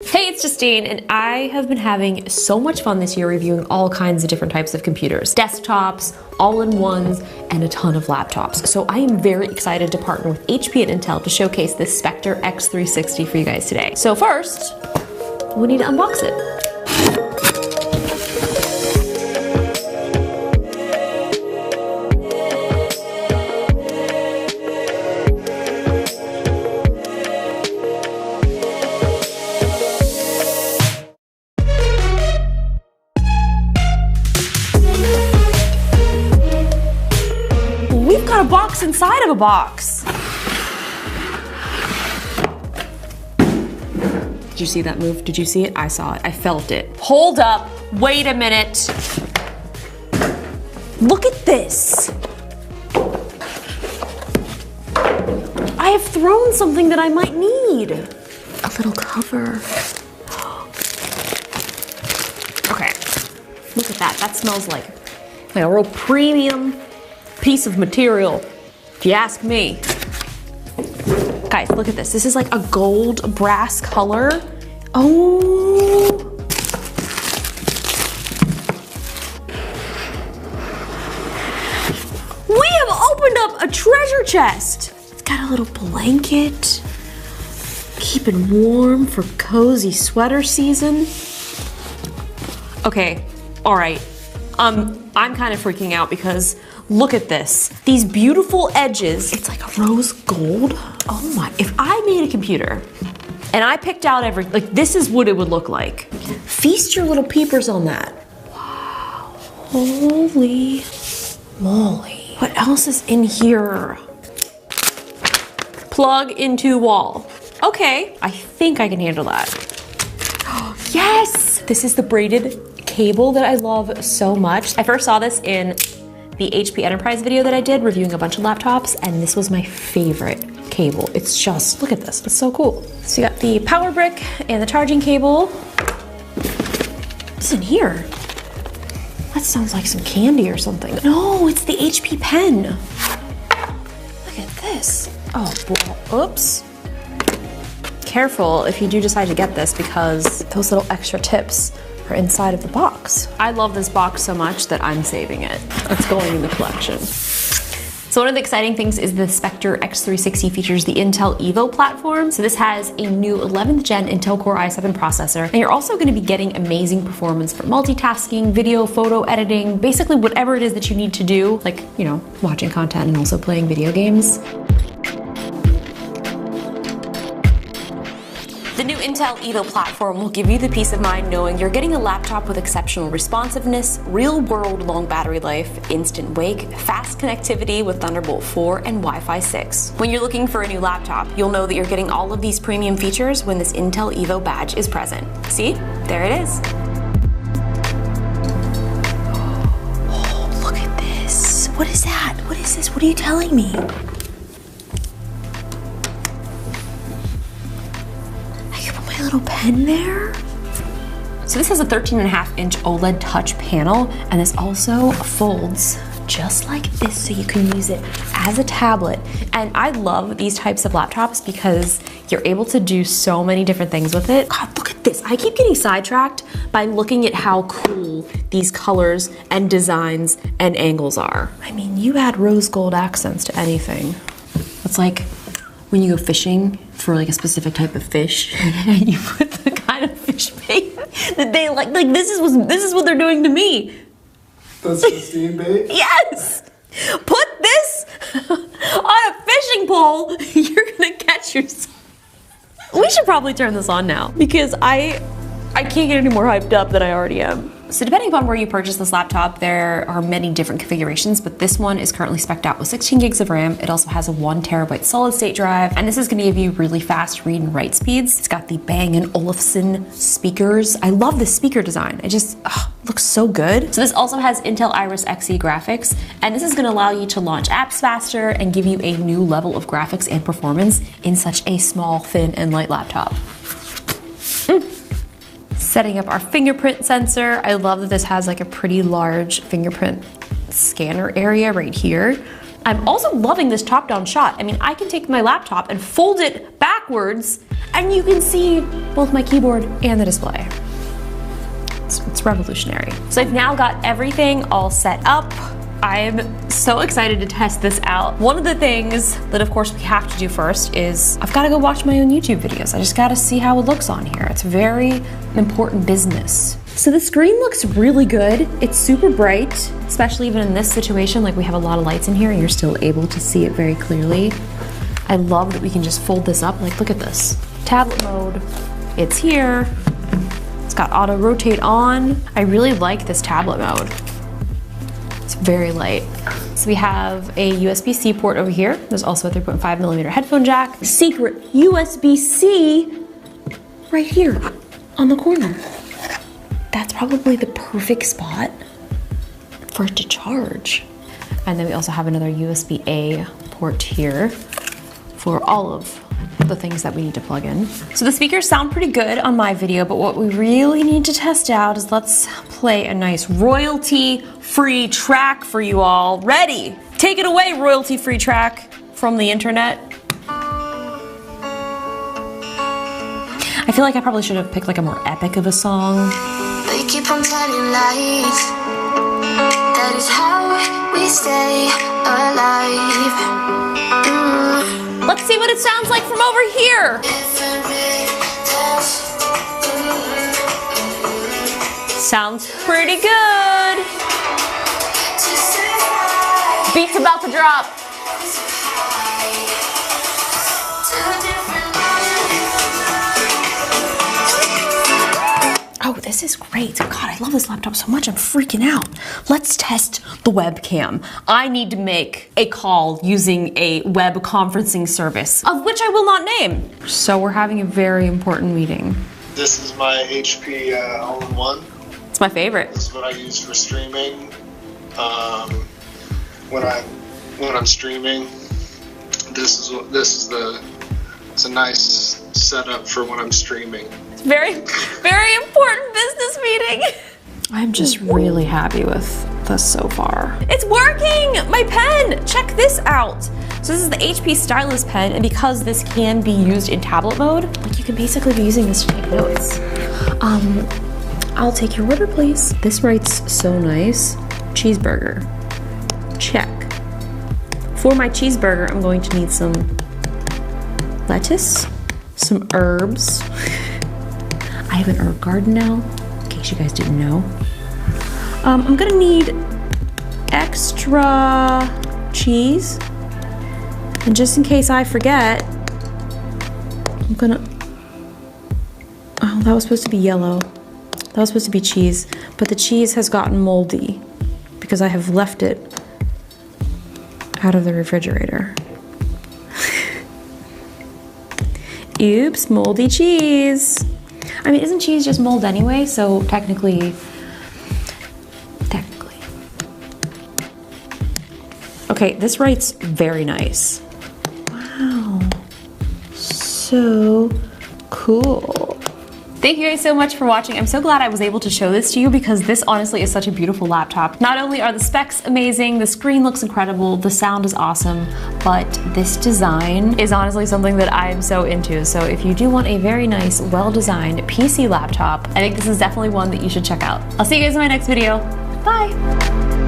Hey, it's Justine, and I have been having so much fun this year reviewing all kinds of different types of computers. Desktops, all-in-ones, and a ton of laptops. So I am very excited to partner with HP and Intel to showcase this Spectre X360 for you guys today. So first, we need to unbox it. We've got a box inside of a box. Did you see that move? Did you see it? I saw it. I felt it. Hold up. Wait a minute. Look at this. I have thrown something that I might need. A little cover. Okay. Look at that. That smells like a real premium piece of material, if you ask me. Guys, look at this. This is like a gold brass color. Oh. We have opened up a treasure chest. It's got a little blanket. Keeping warm for cozy sweater season. Okay, all right. I'm kind of freaking out because look at this. These beautiful edges. It's like a rose gold. Oh my, if I made a computer and I picked out like this is what it would look like. Feast your little peepers on that. Wow, holy moly. What else is in here? Plug into wall. Okay, I think I can handle that. Yes, this is the braided cable that I love so much. I first saw this in the HP Enterprise video that I did reviewing a bunch of laptops, and this was my favorite cable. It's just, look at this, it's so cool. So you got the power brick and the charging cable. What's in here? That sounds like some candy or something. No, it's the HP pen. Look at this. Oh boy, oops. Careful if you do decide to get this because those little extra tips are inside of the box. I love this box so much that I'm saving it. It's going in the collection. So one of the exciting things is the Spectre X360 features the Intel Evo platform. So this has a new 11th gen Intel Core i7 processor, and you're also gonna be getting amazing performance for multitasking, video, photo editing, basically whatever it is that you need to do, like, you know, watching content and also playing video games. The new Intel Evo platform will give you the peace of mind knowing you're getting a laptop with exceptional responsiveness, real-world long battery life, instant wake, fast connectivity with Thunderbolt 4 and Wi-Fi 6. When you're looking for a new laptop, you'll know that you're getting all of these premium features when this Intel Evo badge is present. See? There it is. Oh, look at this. What is that? What is this? What are you telling me? Little pen there. So this has a 13.5-inch OLED touch panel, and this also folds just like this so you can use it as a tablet. And I love these types of laptops because you're able to do so many different things with it. God, look at this. I keep getting sidetracked by looking at how cool these colors and designs and angles are. I mean, you add rose gold accents to anything. It's like when you go fishing for like a specific type of fish and you put the kind of fish bait that they like this is what they're doing to me. That's Justine bait? Yes! Put this on a fishing pole, you're gonna catch yourself. We should probably turn this on now because I can't get any more hyped up than I already am. So depending upon where you purchase this laptop, there are many different configurations, but this one is currently spec'd out with 16 gigs of RAM. It also has a 1 terabyte solid state drive, and this is gonna give you really fast read and write speeds. It's got the Bang & Olufsen speakers. I love the speaker design. It just looks so good. So this also has Intel Iris Xe graphics, and this is gonna allow you to launch apps faster and give you a new level of graphics and performance in such a small, thin, and light laptop. Setting up our fingerprint sensor. I love that this has like a pretty large fingerprint scanner area right here. I'm also loving this top-down shot. I mean, I can take my laptop and fold it backwards and you can see both my keyboard and the display. It's revolutionary. So I've now got everything all set up. I'm so excited to test this out. One of the things that of course we have to do first is I've got to go watch my own YouTube videos. I just got to see how it looks on here. It's very important business. So the screen looks really good. It's super bright, especially even in this situation, like we have a lot of lights in here and you're still able to see it very clearly. I love that we can just fold this up. Like, look at this. Tablet mode, it's here. It's got auto rotate on. I really like this tablet mode. It's very light. So we have a USB-C port over here. There's also a 3.5mm headphone jack. Secret USB-C right here on the corner. That's probably the perfect spot for it to charge. And then we also have another USB-A port here for all of the things that we need to plug in. So the speakers sound pretty good on my video, but what we really need to test out is let's play a nice royalty-free track for you all. Ready? Take it away, royalty-free track from the internet. I feel like I probably should have picked like a more epic of a song. We keep on telling lies. That is how we stay alive. Let's see what it sounds like from over here. Sounds pretty good. Beat's about to drop. Oh, this is great. God, I love this laptop so much, I'm freaking out. Let's test the webcam. I need to make a call using a web conferencing service, of which I will not name. So we're having a very important meeting. This is my HP all-in-one. It's my favorite. This is what I use for streaming. When I'm streaming, it's a nice setup for when I'm streaming. Very, very important business meeting. I'm just really happy with this so far. It's working! My pen! Check this out. So this is the HP Stylus pen, and because this can be used in tablet mode, like you can basically be using this to take notes. I'll take your order, please. This writes so nice. Cheeseburger. Check. For my cheeseburger, I'm going to need some lettuce, some herbs. I have an herb garden now, in case you guys didn't know. I'm gonna need extra cheese. And just in case I forget, I'm gonna, oh, that was supposed to be yellow. That was supposed to be cheese, but the cheese has gotten moldy because I have left it out of the refrigerator. Oops, moldy cheese. I mean, isn't cheese just mold anyway? So technically. Okay, this writes very nice. Wow, so cool. Thank you guys so much for watching. I'm so glad I was able to show this to you because this honestly is such a beautiful laptop. Not only are the specs amazing, the screen looks incredible, the sound is awesome, but this design is honestly something that I am so into. So if you do want a very nice, well-designed PC laptop, I think this is definitely one that you should check out. I'll see you guys in my next video. Bye.